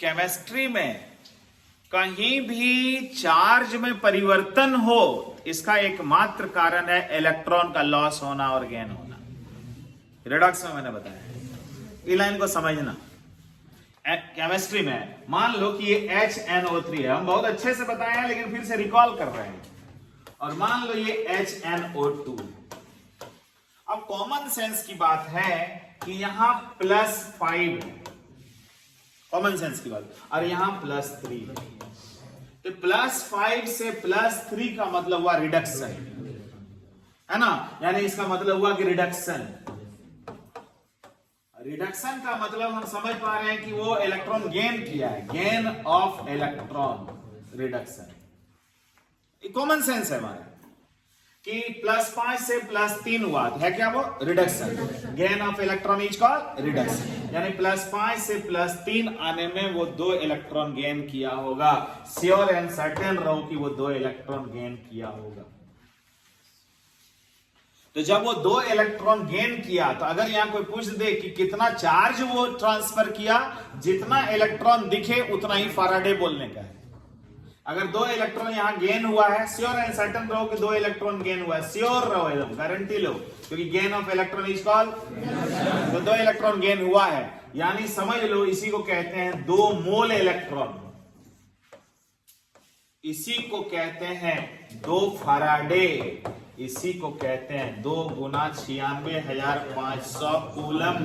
Chemistry में कहीं भी चार्ज में परिवर्तन हो, इसका एकमात्र कारण है इलेक्ट्रॉन का लॉस होना और गेन होना। रिडक्स में मैंने बताया, ये लाइन को समझना। केमिस्ट्री में मान लो कि ये HNO3 है, हम बहुत अच्छे से बताए हैं लेकिन फिर से रिकॉल कर रहे हैं। और मान लो ये HNO2। अब कॉमन सेंस की बात है कि यहां +5 है, कॉमन सेंस की बात, और यहां +3 है। तो +5 से +3 का मतलब हुआ रिडक्शन, है ना, यानी इसका मतलब हुआ कि रिडक्शन। रिडक्शन का मतलब हम समझ पा रहे हैं कि वो इलेक्ट्रॉन गेन किया है, gain of electron, reduction. Common sense है हमारा कि +5 से +3 हुआ है क्या, वो reduction. Gain of electron is called reduction, यानी +5 से +3 आने में वो 2 इलेक्ट्रॉन गेन किया होगा। श्योर एंड सर्टेन रहो कि वो 2 इलेक्ट्रॉन गेन किया होगा। तो जब वो 2 इलेक्ट्रॉन गेन किया, तो अगर यहां कोई पूछ दे कि कितना चार्ज वो ट्रांसफर किया, जितना इलेक्ट्रॉन दिखे उतना ही फैराडे बोलने का है। अगर 2 इलेक्ट्रॉन यहां गेन हुआ है, श्योर एंड सर्टेन रहो कि 2 इलेक्ट्रॉन गेन हुआ है, श्योर रहो, एकदम गारंटी लो, क्योंकि gain of electron is called. तो 2 इलेक्ट्रॉन गेन हुआ है, यानी समझ लो इसी को कहते हैं 2 मोल इलेक्ट्रॉन, इसी को कहते हैं 2 फैराडे, इसी को कहते हैं 2 × 96,500 कूलम।